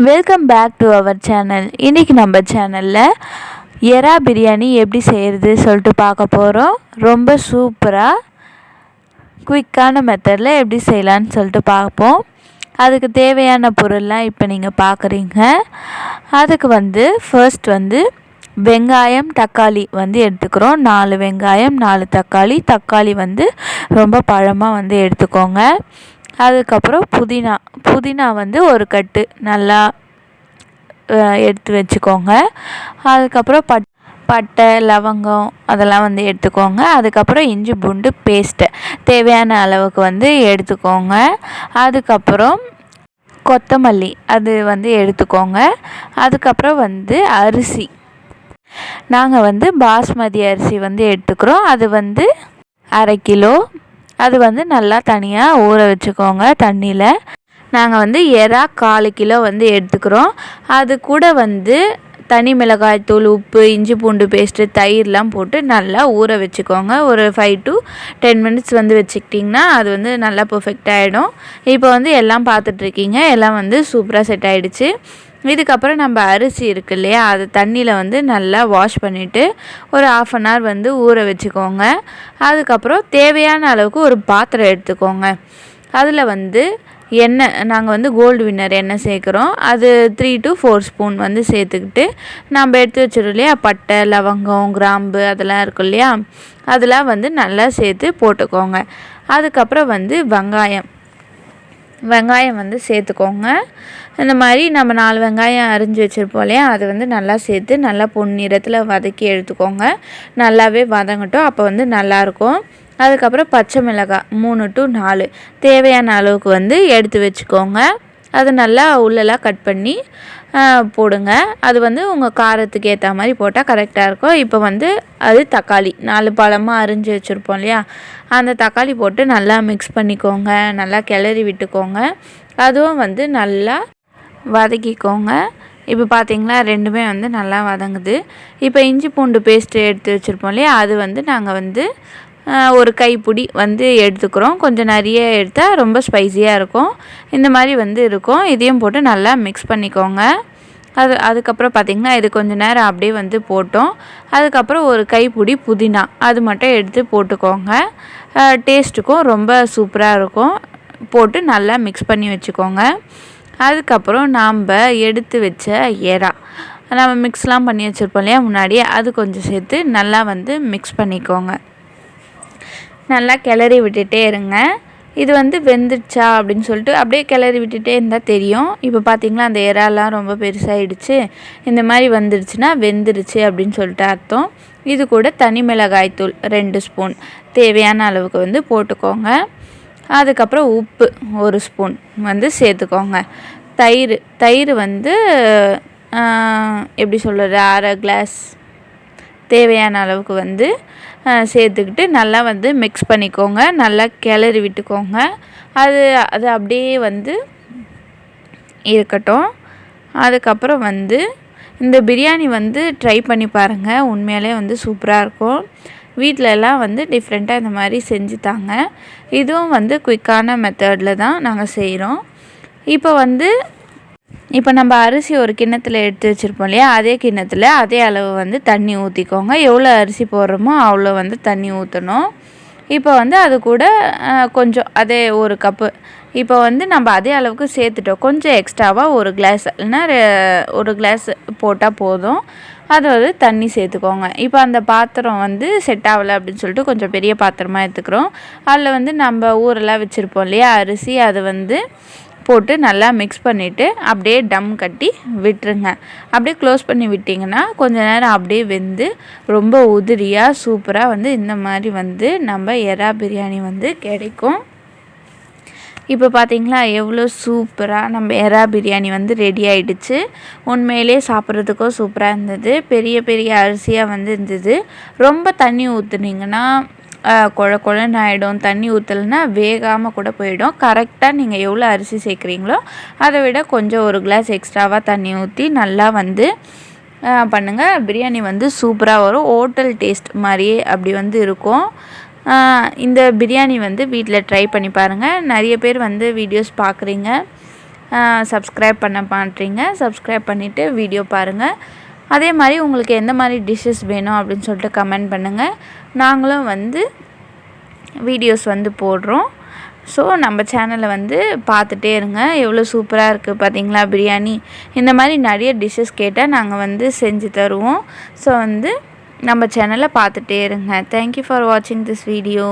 Welcome back to our channel. இன்றைக்கி நம்ம சேனலில் எறா பிரியாணி எப்படி செய்கிறது சொல்லிட்டு பார்க்க போகிறோம். ரொம்ப சூப்பராக குயிக்கான மெத்தடில் எப்படி செய்யலான்னு சொல்லிட்டு பார்ப்போம். அதுக்கு தேவையான பொருள்லாம் இப்போ நீங்கள் பார்க்குறீங்க. அதுக்கு ஃபர்ஸ்ட் வெங்காயம் தக்காளி எடுத்துக்கிறோம். 4 வெங்காயம் 4 தக்காளி. தக்காளி ரொம்ப பழமாக எடுத்துக்கோங்க. அதுக்கப்புறம் புதினா ஒரு கட்டு நல்லா எடுத்து வச்சுக்கோங்க. அதுக்கப்புறம் பட்டை லவங்கம் அதெல்லாம் எடுத்துக்கோங்க. அதுக்கப்புறம் இஞ்சி பூண்டு பேஸ்ட்டு தேவையான அளவுக்கு எடுத்துக்கோங்க. அதுக்கப்புறம் கொத்தமல்லி அது எடுத்துக்கோங்க. அதுக்கப்புறம் அரிசி நாங்கள் பாஸ்மதி அரிசி எடுத்துக்கிறோம். அது 1/2 கிலோ. அது நல்லா தனியாக ஊற வச்சுக்கோங்க தண்ணியில். நாங்கள் எறா 1/4 கிலோ எடுத்துக்கிறோம். அது கூட தனி மிளகாய் தூள், உப்பு, இஞ்சி பூண்டு பேஸ்ட்டு, தயிர்லாம் போட்டு நல்லா ஊற வச்சுக்கோங்க. ஒரு 5 to 10 மினிட்ஸ் வச்சுக்கிட்டிங்கன்னா அது நல்லா பர்ஃபெக்ட் ஆகிடும். இப்போ எல்லாம் பார்த்துட்ருக்கீங்க. எல்லாம் சூப்பராக செட் ஆகிடுச்சு. இதுக்கப்புறம் நம்ம அரிசி இருக்கு இல்லையா, அது தண்ணியில் நல்லா வாஷ் பண்ணிவிட்டு ஒரு 1/2 an hour ஊற வச்சுக்கோங்க. அதுக்கப்புறம் தேவையான அளவுக்கு ஒரு பாத்திரம் எடுத்துக்கோங்க. அதில் எண்ணெய் நாங்கள் கோல்டு வின்னர் எண்ணெய் சேர்க்குறோம். அது 3 to 4 ஸ்பூன் சேர்த்துக்கிட்டு நம்ம எடுத்து வச்சிடும் இல்லையா பட்டை லவங்கம் கிராம்பு அதெல்லாம் இருக்கும் இல்லையா, அதெல்லாம் நல்லா சேர்த்து போட்டுக்கோங்க. அதுக்கப்புறம் வெங்காயம் சேர்த்துக்கோங்க. இந்த மாதிரி நம்ம 4 வெங்காயம் அரிஞ்சு வச்சுருப்போம் இல்லையா, அது நல்லா சேர்த்து நல்லா பொன்னிறத்தில் வதக்கி எடுத்துக்கோங்க. நல்லாவே வதங்கட்டும், அப்போ நல்லாயிருக்கும். அதுக்கப்புறம் பச்சை மிளகாய் 3 to 4 தேவையான அளவுக்கு எடுத்து வச்சுக்கோங்க. அது நல்லா உள்ளெல்லாம் கட் பண்ணி போடுங்க. அது உங்கள் காரத்துக்கு ஏற்ற மாதிரி போட்டால் கரெக்டாக இருக்கும். இப்போ அது தக்காளி 4 பழமாக அரிஞ்சு வச்சுருப்போம் இல்லையா, அந்த தக்காளி போட்டு நல்லா மிக்ஸ் பண்ணிக்கோங்க. நல்லா கிளறி விட்டுக்கோங்க. அதுவும் நல்லா வதக்கிக்கோங்க. இப்போ பார்த்தீங்களா ரெண்டுமே நல்லா வதங்குது. இப்போ இஞ்சி பூண்டு பேஸ்ட்டு எடுத்து வச்சுருப்போம் இல்லையா, அது நாங்கள் ஒரு கைப்பிடி எடுத்துக்கிறோம். கொஞ்சம் நிறைய எடுத்தால் ரொம்ப ஸ்பைஸியாக இருக்கும். இந்த மாதிரி இருக்கும். இதையும் போட்டு நல்லா மிக்ஸ் பண்ணிக்கோங்க. அதுக்கப்புறம் பார்த்திங்கன்னா இது கொஞ்சம் நேரம் அப்படியே போட்டோம். அதுக்கப்புறம் ஒரு கைப்பிடி புதினா அது மட்டும் எடுத்து போட்டுக்கோங்க. டேஸ்ட்டுக்கும் ரொம்ப சூப்பராக இருக்கும். போட்டு நல்லா மிக்ஸ் பண்ணி வச்சுக்கோங்க. அதுக்கப்புறம் நாம் எடுத்து வச்ச எறா நம்ம மிக்ஸ்லாம் பண்ணி வச்சுருப்போம் இல்லையா முன்னாடியே, அது கொஞ்சம் சேர்த்து நல்லா மிக்ஸ் பண்ணிக்கோங்க. நல்லா கிளறி விட்டுட்டே இருங்க. இது வெந்துடுச்சா அப்படின்னு சொல்லிட்டு அப்படியே கிளறி விட்டுட்டே இருந்தால் தெரியும். இப்போ பார்த்திங்களா அந்த எறாலாம் ரொம்ப பெருசாகிடுச்சு. இந்த மாதிரி வந்துடுச்சுன்னா வெந்துடுச்சு அப்படின்னு சொல்லிட்டு அர்த்தம். இது கூட தனி மிளகாய் தூள் 2 ஸ்பூன் தேவையான அளவுக்கு போட்டுக்கோங்க. அதுக்கப்புறம் உப்பு 1 ஸ்பூன் சேர்த்துக்கோங்க. தயிர் எப்படி சொல்கிறது 1/2 கிளாஸ் தேவையான அளவுக்கு சேர்த்துக்கிட்டு நல்லா மிக்ஸ் பண்ணிக்கோங்க. நல்லா கிளறி விட்டுக்கோங்க. அது அப்படியே இருக்கட்டும். அதுக்கப்புறம் இந்த பிரியாணி ட்ரை பண்ணி பாருங்கள். உண்மையிலே சூப்பராக இருக்கும். வீட்டிலலாம் டிஃப்ரெண்ட்டாக இந்த மாதிரி செஞ்சு தாங்க. இதுவும் குயிக்கான மெத்தடில் தான் நாங்கள் செய்கிறோம். இப்போ நம்ம அரிசி ஒரு கிண்ணத்தில் எடுத்து வச்சுருப்போம் இல்லையா, அதே கிண்ணத்தில் அதே அளவு தண்ணி ஊற்றிக்கோங்க. எவ்வளோ அரிசி போடுறோமோ அவ்வளோ தண்ணி ஊற்றணும். இப்போ அது கூட கொஞ்சம் அதே 1 கப்பு இப்போ நம்ம அதே அளவுக்கு சேர்த்துட்டோம். கொஞ்சம் எக்ஸ்ட்ராவாக 1 கிளாஸ் இல்லைன்னா 1 கிளாஸ் போட்டால் போதும். அது தண்ணி சேர்த்துக்கோங்க. இப்போ அந்த பாத்திரம் செட் ஆகலை அப்படின்னு சொல்லிட்டு கொஞ்சம் பெரிய பாத்திரமாக எடுத்துக்கிறோம். அதில் நம்ம ஊரெல்லாம் வச்சுருப்போம் இல்லையா அரிசி, அது போட்டு நல்லா மிக்ஸ் பண்ணிவிட்டு அப்படியே டம் கட்டி விட்டுருங்க. அப்படியே க்ளோஸ் பண்ணி விட்டிங்கன்னா கொஞ்சம் நேரம் அப்படியே வெந்து ரொம்ப உதிரியாக சூப்பராக இந்த மாதிரி நம்ம எறா பிரியாணி கிடைக்கும். இப்போ பார்த்திங்களா எவ்வளோ சூப்பராக நம்ம எறா பிரியாணி ரெடி ஆகிடுச்சு. உண்மையிலே சாப்பிட்றதுக்கும் சூப்பராக இருந்தது. பெரிய பெரிய அரிசியாக இருந்தது. ரொம்ப தண்ணி ஊற்றுனீங்கன்னா குழன்னு ஆகிடும். தண்ணி ஊற்றலைன்னா வேகாமல் கூட போயிடும். கரெக்டாக நீங்கள் எவ்வளோ அரிசி சேர்க்குறீங்களோ அதை விட கொஞ்சம் 1 கிளாஸ் எக்ஸ்ட்ராவாக தண்ணி ஊற்றி நல்லா பண்ணுங்கள். பிரியாணி சூப்பராக வரும். ஹோட்டல் டேஸ்ட் மாதிரியே அப்படி இருக்கும். இந்த பிரியாணி வீட்டில் ட்ரை பண்ணி பாருங்கள். நிறைய பேர் வீடியோஸ் பார்க்குறீங்க. சப்ஸ்கிரைப் பண்ண மாட்டீங்க. சப்ஸ்கிரைப் பண்ணிவிட்டு வீடியோ பாருங்கள். அதே மாதிரி உங்களுக்கு எந்த மாதிரி டிஷ்ஷஸ் வேணும் அப்படின்னு சொல்லிட்டு கமெண்ட் பண்ணுங்கள். நாங்களும் வந்து வீடியோஸ் வந்து போடுறோம். ஸோ நம்ம சேனலை வந்து பார்த்துட்டே இருங்க. எவ்வளோ சூப்பராக இருக்குது பார்த்தீங்களா பிரியாணி. இந்த மாதிரி நிறைய டிஷ்ஷஸ் கேட்டால் நாங்கள் வந்து செஞ்சு தருவோம். ஸோ வந்து நம்ம சேனலை பார்த்துட்டே இருங்க. தேங்க்யூ ஃபார் வாட்சிங் திஸ் வீடியோ.